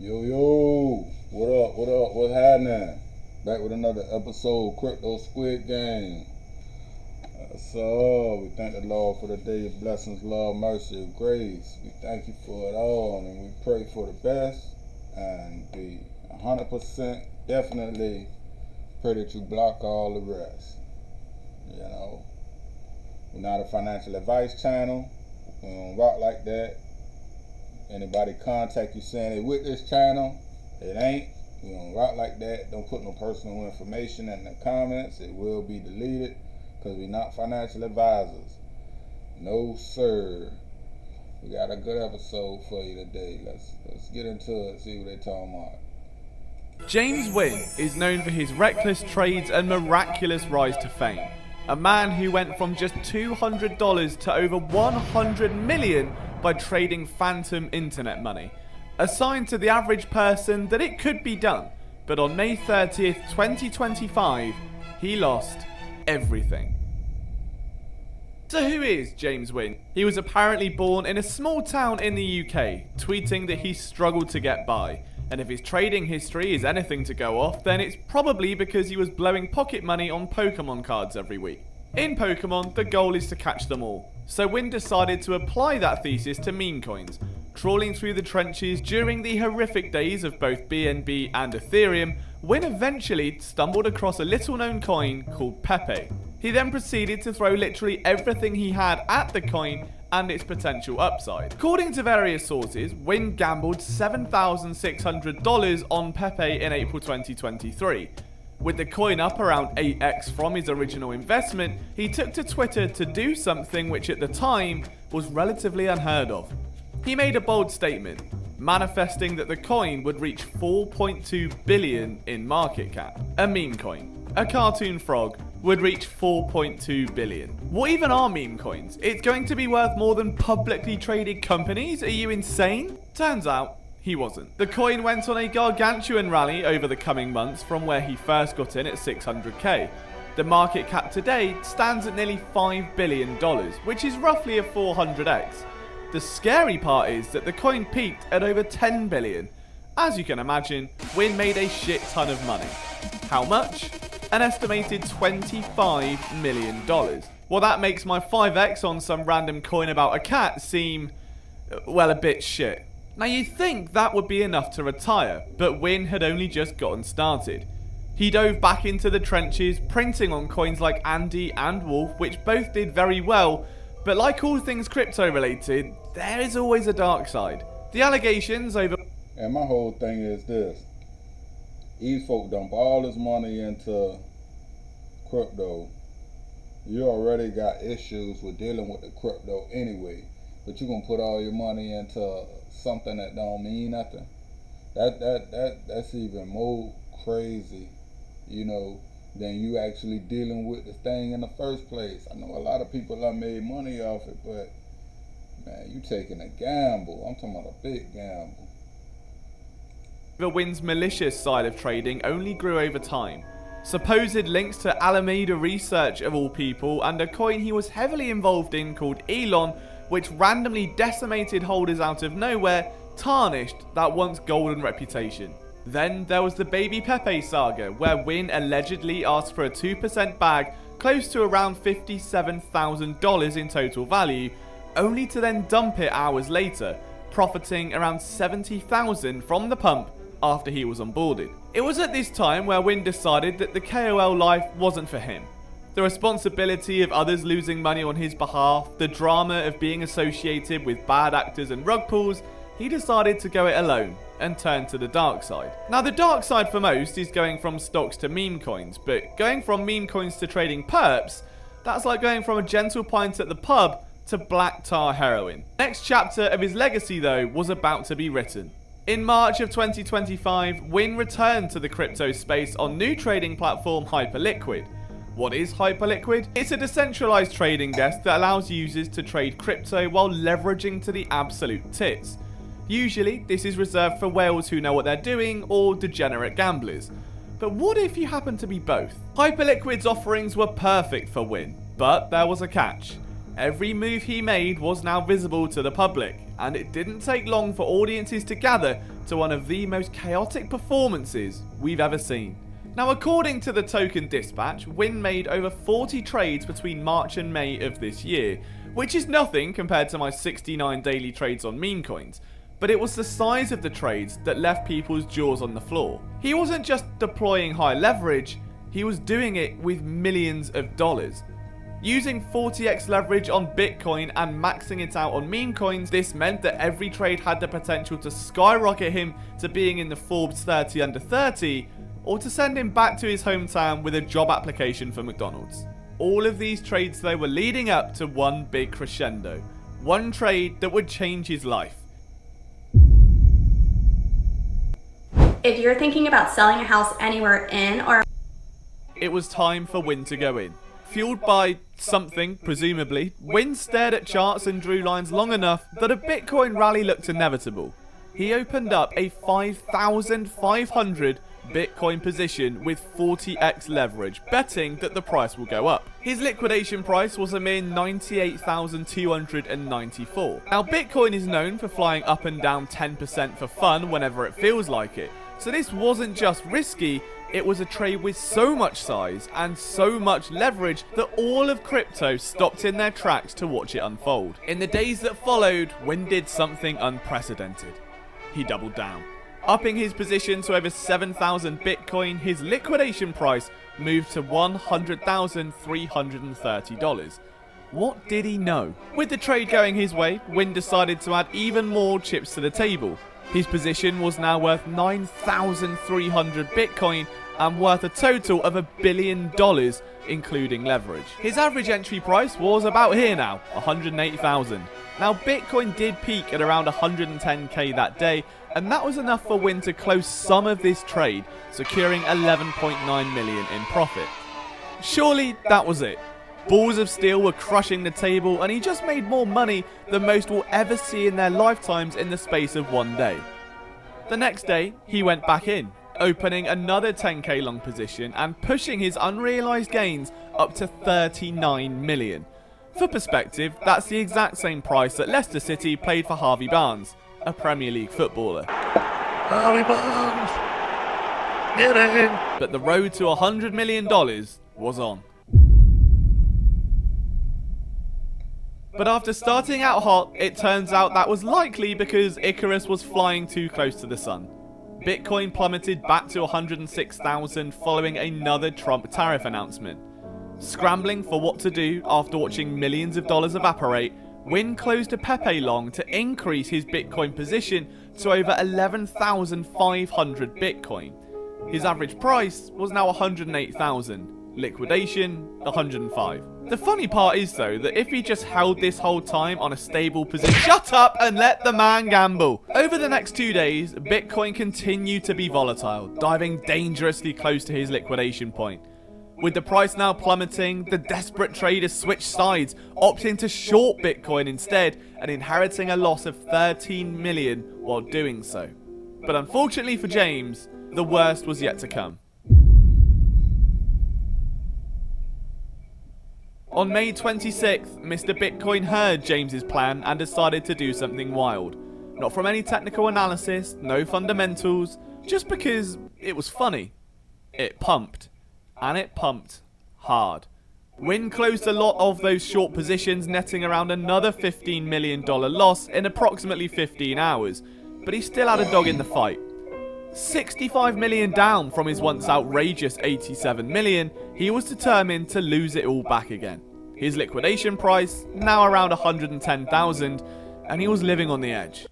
Yo, what up, what's happening? Back with another episode, Crypto Squid Game. So, we thank the Lord for the day of blessings, love, mercy, and grace. We thank you for it all, and we pray for the best, and we 100% definitely pray that you block all the rest. You know, we're not a financial advice channel. We don't rock like that. Anybody contact you saying they with this channel, it ain't. We don't rock like that. Don't put no personal information in the comments. It will be deleted because we're not financial advisors. No sir. We got a good episode for you today. Let's get into it, see what they're talking about. James Wynn is known for his reckless trades and miraculous rise to fame. A man who went from just $200 to over $100 million by trading phantom internet money. A sign to the average person that it could be done, but on May 30th, 2025, he lost everything. So who is James Wynn? He was apparently born in a small town in the UK, tweeting that he struggled to get by. And if his trading history is anything to go off, then it's probably because he was blowing pocket money on Pokemon cards every week. In Pokemon, the goal is to catch them all. So Wynn decided to apply that thesis to meme coins, trawling through the trenches during the horrific days of both BNB and Ethereum. Wynn eventually stumbled across a little known coin called PEPE. He then proceeded to throw literally everything he had at the coin and its potential upside. According to various sources, Wynn gambled $7,600 on PEPE in April 2023. With the coin up around 8x from his original investment, he took to Twitter to do something which at the time was relatively unheard of. He made a bold statement, manifesting that the coin would reach 4.2 billion in market cap. A meme coin, a cartoon frog, would reach 4.2 billion. What even are meme coins? It's going to be worth more than publicly traded companies? Are you insane? Turns out, he wasn't. The coin went on a gargantuan rally over the coming months from where he first got in at 600k. The market cap today stands at nearly $5 billion, which is roughly a 400x. The scary part is that the coin peaked at over 10 billion. As you can imagine, Wynn made a shit ton of money. How much? An estimated $25 million. Well, that makes my 5x on some random coin about a cat seem, well, a bit shit. Now you'd think that would be enough to retire, but Wynn had only just gotten started. He dove back into the trenches, printing on coins like Andy and Wolf, which both did very well, but like all things crypto related, there is always a dark side. The allegations over... And my whole thing is this. These folk dump all this money into crypto. You already got issues with dealing with the crypto anyway, but you're gonna put all your money into something that don't mean nothing. That's even more crazy, you know, than you actually dealing with the thing in the first place. I know a lot of people have made money off it, but man, you taking a gamble. I'm talking about a big gamble. Wynn's malicious side of trading only grew over time. Supposed links to Alameda Research of all people and a coin he was heavily involved in called Elon, which randomly decimated holders out of nowhere, tarnished that once golden reputation. Then there was the Baby Pepe saga, where Wynn allegedly asked for a 2% bag close to around $57,000 in total value, only to then dump it hours later, profiting around $70,000 from the pump after he was onboarded. It was at this time where Wynn decided that the KOL life wasn't for him. The responsibility of others losing money on his behalf, the drama of being associated with bad actors and rug pulls, he decided to go it alone and turn to the dark side. Now the dark side for most is going from stocks to meme coins, but going from meme coins to trading perps, that's like going from a gentle pint at the pub to black tar heroin. Next chapter of his legacy though was about to be written. In March of 2025, Wynn returned to the crypto space on new trading platform Hyperliquid. What is Hyperliquid? It's a decentralized trading desk that allows users to trade crypto while leveraging to the absolute tits. Usually, this is reserved for whales who know what they're doing or degenerate gamblers. But what if you happen to be both? Hyperliquid's offerings were perfect for Wynn, but there was a catch. Every move he made was now visible to the public, and it didn't take long for audiences to gather to one of the most chaotic performances we've ever seen. Now, according to the Token Dispatch, Wynn made over 40 trades between March and May of this year, which is nothing compared to my 69 daily trades on meme coins, but it was the size of the trades that left people's jaws on the floor. He wasn't just deploying high leverage, he was doing it with millions of dollars. Using 40x leverage on Bitcoin and maxing it out on meme coins, this meant that every trade had the potential to skyrocket him to being in the Forbes 30 under 30, or to send him back to his hometown with a job application for McDonald's. All of these trades though were leading up to one big crescendo, one trade that would change his life. If you're thinking about selling a house anywhere in or... It was time for Wynn to go in. Fueled by something, presumably, Wynn stared at charts and drew lines long enough that a Bitcoin rally looked inevitable. He opened up a 5,500 Bitcoin position with 40x leverage, betting that the price will go up. His liquidation price was a mere 98,294. Now, Bitcoin is known for flying up and down 10% for fun whenever it feels like it, so this wasn't just risky, it was a trade with so much size and so much leverage that all of crypto stopped in their tracks to watch it unfold. In the days that followed, Wynn did something unprecedented. He doubled down. Upping his position to over 7,000 Bitcoin, his liquidation price moved to $100,330. What did he know? With the trade going his way, Wynn decided to add even more chips to the table. His position was now worth 9,300 Bitcoin and worth a total of $1 billion, including leverage. His average entry price was about here now, 108,000. Now, Bitcoin did peak at around 110k that day, and that was enough for Wynn to close some of this trade, securing 11.9 million in profit. Surely that was it. Balls of steel were crushing the table, and he just made more money than most will ever see in their lifetimes in the space of one day. The next day, he went back in, opening another 10k long position and pushing his unrealized gains up to 39 million. For perspective, that's the exact same price that Leicester City paid for Harvey Barnes, a Premier League footballer. Harvey Barnes! Get in! But the road to $100 million was on. But after starting out hot, it turns out that was likely because Icarus was flying too close to the sun. Bitcoin plummeted back to 106,000 following another Trump tariff announcement. Scrambling for what to do after watching millions of dollars evaporate, Wynn closed a PEPE long to increase his Bitcoin position to over 11,500 Bitcoin. His average price was now 108,000, liquidation 105. The funny part is though that if he just held this whole time on a stable position— Shut up and let the man gamble! Over the next 2 days, Bitcoin continued to be volatile, diving dangerously close to his liquidation point. With the price now plummeting, the desperate traders switched sides, opting to short Bitcoin instead and inheriting a loss of 13 million while doing so. But unfortunately for James, the worst was yet to come. On May 26th, Mr. Bitcoin heard James's plan and decided to do something wild. Not from any technical analysis, no fundamentals, just because it was funny. It pumped. And it pumped hard. Wynn closed a lot of those short positions, netting around another $15 million loss in approximately 15 hours, but he still had a dog in the fight. 65 million down from his once outrageous 87 million, he was determined to lose it all back again. His liquidation price, now around 110,000, and he was living on the edge.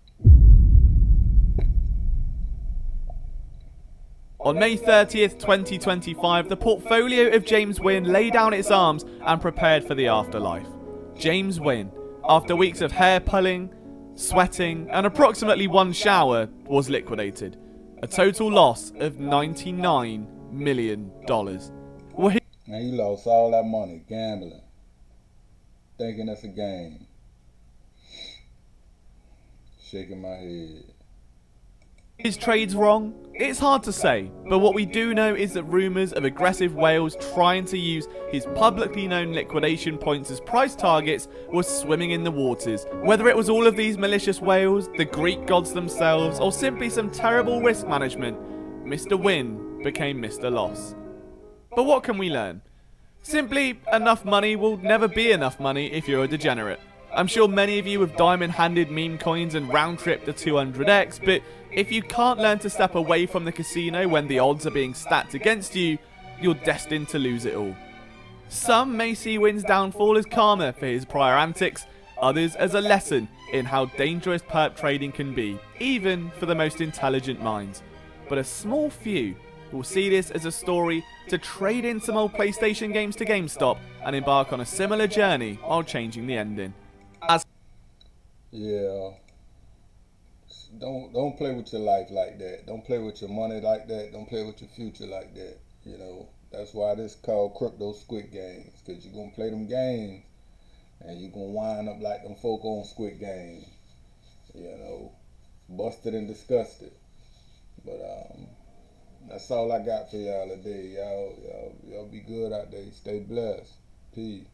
On May 30th, 2025, the portfolio of James Wynn lay down its arms and prepared for the afterlife. James Wynn, after weeks of hair pulling, sweating, and approximately one shower, was liquidated. A total loss of $99 million. Man, you lost all that money gambling, thinking it's a game. Shaking my head. His trades wrong? It's hard to say, but what we do know is that rumours of aggressive whales trying to use his publicly known liquidation points as price targets was swimming in the waters. Whether it was all of these malicious whales, the Greek gods themselves, or simply some terrible risk management, Mr. Win became Mr. Loss. But what can we learn? Simply, enough money will never be enough money if you're a degenerate. I'm sure many of you have diamond-handed meme coins and round-tripped to 200x, but if you can't learn to step away from the casino when the odds are being stacked against you, you're destined to lose it all. Some may see Win's downfall as karma for his prior antics, others as a lesson in how dangerous perp trading can be, even for the most intelligent minds. But a small few will see this as a story to trade in some old PlayStation games to GameStop and embark on a similar journey while changing the ending. Yeah. Don't play with your life like that. Don't play with your money like that. Don't play with your future like that. You know, that's why this called crypto Squid Games. Because you're going to play them games and you're going to wind up like them folk on Squid Games. You know, busted and disgusted. But that's all I got for y'all today. Y'all be good out there. Stay blessed. Peace.